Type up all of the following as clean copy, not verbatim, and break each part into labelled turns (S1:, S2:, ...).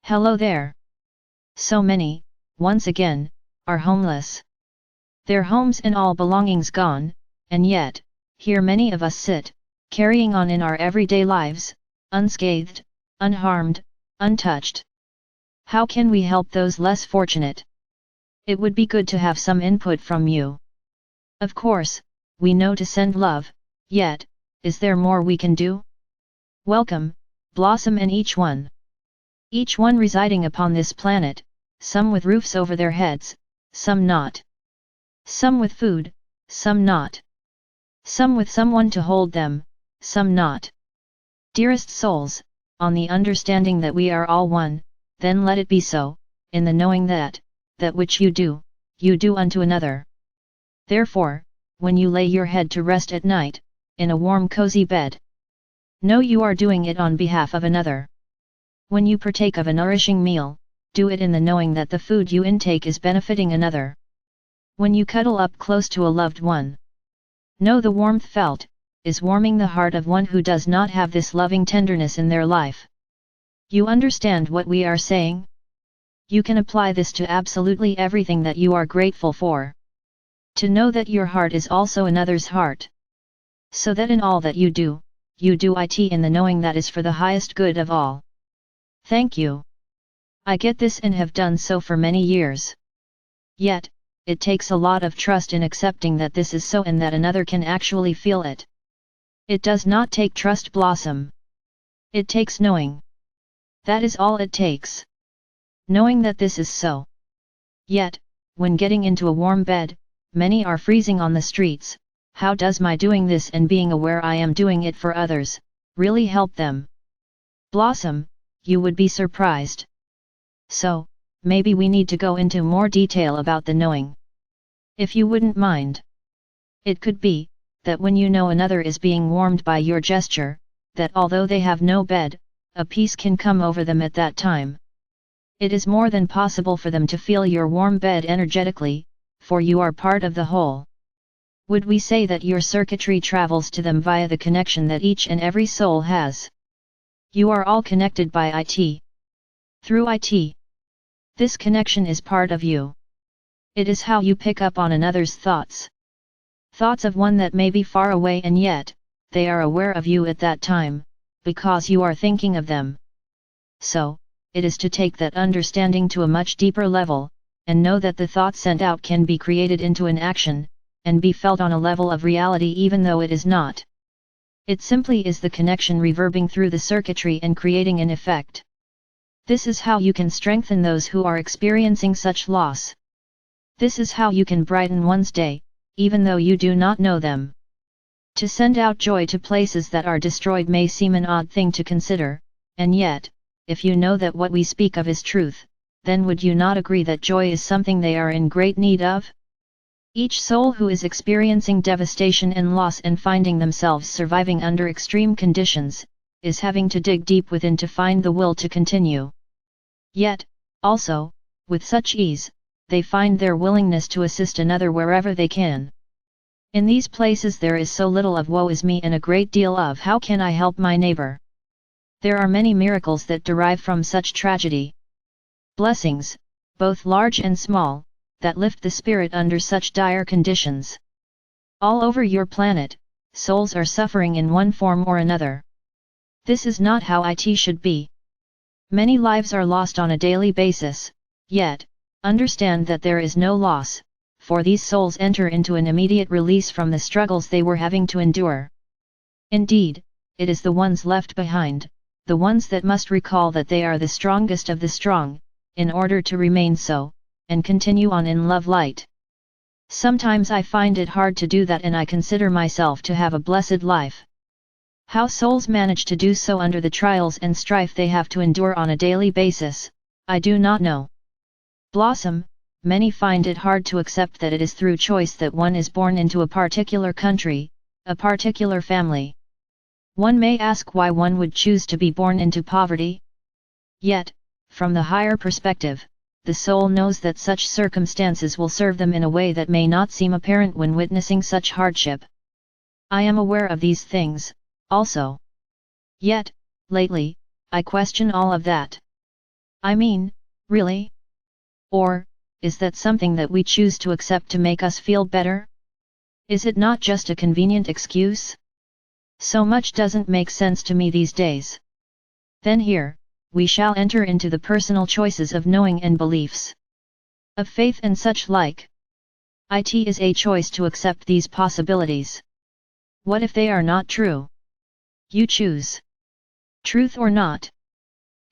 S1: Hello there. So many, once again, are homeless. Their homes and all belongings gone, and yet, here many of us sit, carrying on in our everyday lives, unscathed, unharmed, untouched. How can we help those less fortunate? It would be good to have some input from you. Of course, we know to send love, yet, is there more we can do? Welcome, Blossom and each one. Each one residing upon this planet, some with roofs over their heads, some not. Some with food, some not. Some with someone to hold them, some not. Dearest souls, on the understanding that we are all one, then let it be so, in the knowing that which you do unto another. Therefore, when you lay your head to rest at night, in a warm cozy bed, know you are doing it on behalf of another. When you partake of a nourishing meal, do it in the knowing that the food you intake is benefiting another. When you cuddle up close to a loved one, know the warmth felt is warming the heart of one who does not have this loving tenderness in their life. You understand what we are saying? You can apply this to absolutely everything that you are grateful for. To know that your heart is also another's heart. So that in all that you do it in the knowing that is for the highest good of all. Thank you. I get this and have done so for many years. Yet, it takes a lot of trust in accepting that this is so and that another can actually feel it. It does not take trust, Blossom. It takes knowing. That is all it takes. Knowing that this is so. Yet, when getting into a warm bed, many are freezing on the streets. How does my doing this and being aware I am doing it for others, really help them? Blossom, you would be surprised. So, maybe we need to go into more detail about the knowing. If you wouldn't mind. It could be, that when you know another is being warmed by your gesture, that although they have no bed, a peace can come over them at that time. It is more than possible for them to feel your warm bed energetically, for you are part of the whole. Would we say that your circuitry travels to them via the connection that each and every soul has? You are all connected by it. Through it. This connection is part of you. It is how you pick up on another's thoughts. Thoughts of one that may be far away and yet, they are aware of you at that time, because you are thinking of them. So, it is to take that understanding to a much deeper level, and know that the thought sent out can be created into an action, and be felt on a level of reality even though it is not. It simply is the connection reverbing through the circuitry and creating an effect. This is how you can strengthen those who are experiencing such loss. This is how you can brighten one's day, even though you do not know them. To send out joy to places that are destroyed may seem an odd thing to consider, and yet, if you know that what we speak of is truth, then would you not agree that joy is something they are in great need of? Each soul who is experiencing devastation and loss and finding themselves surviving under extreme conditions, is having to dig deep within to find the will to continue. Yet, also, with such ease, they find their willingness to assist another wherever they can. In these places there is so little of woe is me and a great deal of how can I help my neighbor. There are many miracles that derive from such tragedy. Blessings, both large and small, that lift the spirit under such dire conditions. All over your planet, souls are suffering in one form or another. This is not how it should be. Many lives are lost on a daily basis, yet, understand that there is no loss, for these souls enter into an immediate release from the struggles they were having to endure. Indeed, it is the ones left behind, the ones that must recall that they are the strongest of the strong, in order to remain so, and continue on in love light. Sometimes I find it hard to do that and I consider myself to have a blessed life. How souls manage to do so under the trials and strife they have to endure on a daily basis, I do not know. Blossom, many find it hard to accept that it is through choice that one is born into a particular country, a particular family. One may ask why one would choose to be born into poverty. Yet, from the higher perspective, the soul knows that such circumstances will serve them in a way that may not seem apparent when witnessing such hardship. I am aware of these things, also. Yet, lately, I question all of that. I mean, really? Or, is that something that we choose to accept to make us feel better? Is it not just a convenient excuse? So much doesn't make sense to me these days. Then here, we shall enter into the personal choices of knowing and beliefs, of faith and such like. It is a choice to accept these possibilities. What if they are not true? You choose. Truth or not?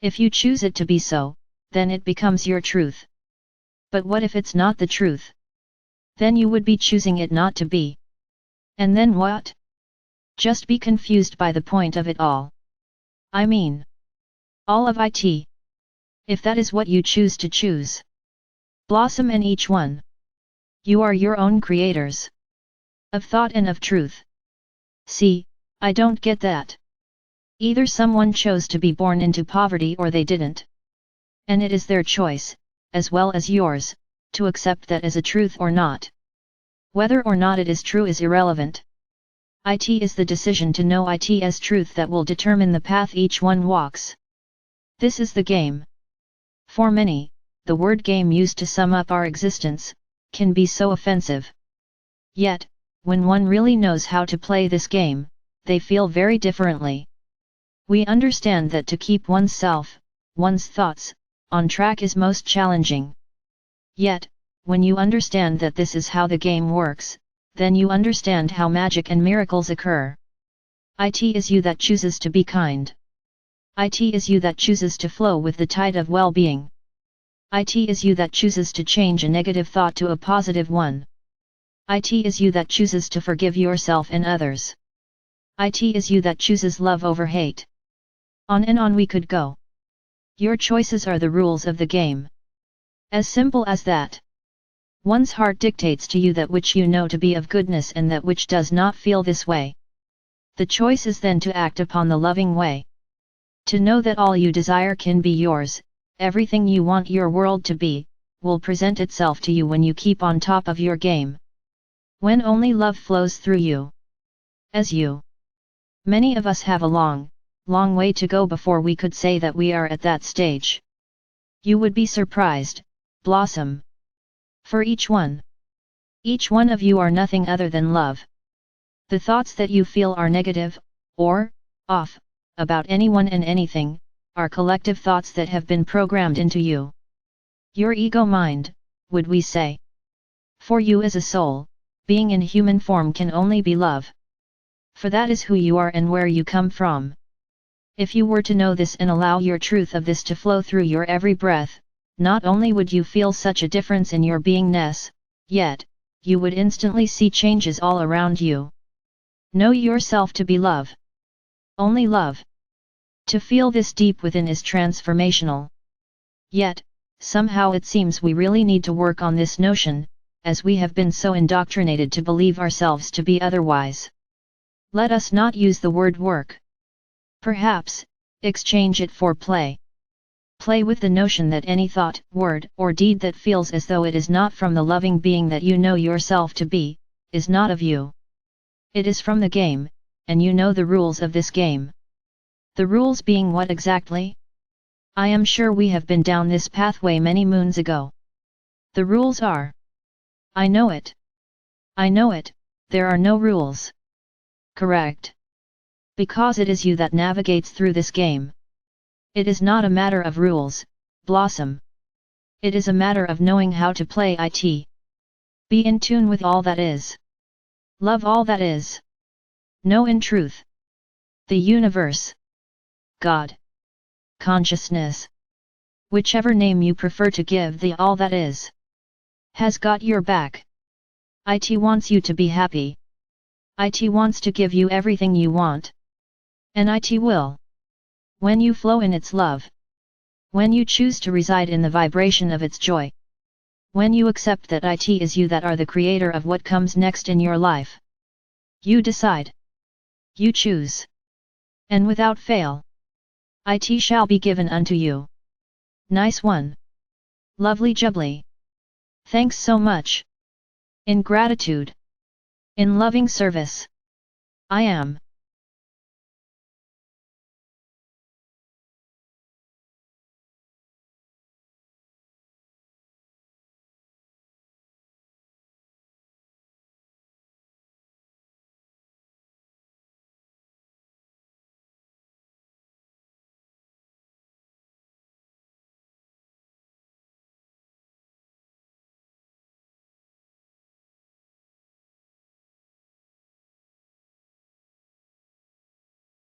S1: If you choose it to be so, then it becomes your truth. But what if it's not the truth? Then you would be choosing it not to be. And then what? Just be confused by the point of it all. I mean, all of it. If that is what you choose to choose. Blossom in each one. You are your own creators. Of thought and of truth. See, I don't get that. Either someone chose to be born into poverty or they didn't. And it is their choice, as well as yours, to accept that as a truth or not. Whether or not it is true is irrelevant. It is the decision to know it as truth that will determine the path each one walks. This is the game. For many, the word game used to sum up our existence, can be so offensive. Yet, when one really knows how to play this game, they feel very differently. We understand that to keep oneself, one's thoughts, on track is most challenging. Yet, when you understand that this is how the game works, then you understand how magic and miracles occur. It is you that chooses to be kind. It is you that chooses to flow with the tide of well-being. It is you that chooses to change a negative thought to a positive one. It is you that chooses to forgive yourself and others. It is you that chooses love over hate. On and on we could go. Your choices are the rules of the game. As simple as that. One's heart dictates to you that which you know to be of goodness and that which does not feel this way. The choice is then to act upon the loving way. To know that all you desire can be yours, everything you want your world to be, will present itself to you when you keep on top of your game. When only love flows through you. As you. Many of us have a long way to go before we could say that we are at that stage. You would be surprised, Blossom. For each one of you are nothing other than love. The thoughts that you feel are negative, or off, about anyone and anything, are collective thoughts that have been programmed into you. Your ego mind, would we say. For you as a soul, being in human form can only be love. For that is who you are and where you come from. If you were to know this and allow your truth of this to flow through your every breath, not only would you feel such a difference in your beingness, yet, you would instantly see changes all around you. Know yourself to be love. Only love. To feel this deep within is transformational. Yet, somehow it seems we really need to work on this notion, as we have been so indoctrinated to believe ourselves to be otherwise. Let us not use the word work. Perhaps, exchange it for play. Play with the notion that any thought, word, or deed that feels as though it is not from the loving being that you know yourself to be, is not of you. It is from the game, and you know the rules of this game. The rules being what exactly? I am sure we have been down this pathway many moons ago. The rules are. I know it. I know it, there are no rules. Correct. Because it is you that navigates through this game. It is not a matter of rules, Blossom. It is a matter of knowing how to play it. Be in tune with all that is. Love all that is. Know in truth. The universe. God. Consciousness. Whichever name you prefer to give the all that is. Has got your back. It wants you to be happy. It wants to give you everything you want. And it will. When you flow in its love. When you choose to reside in the vibration of its joy. When you accept that it is you that are the creator of what comes next in your life. You decide. You choose. And without fail. It shall be given unto you. Nice one. Lovely jubbly. Thanks so much. In gratitude. In loving service. I am.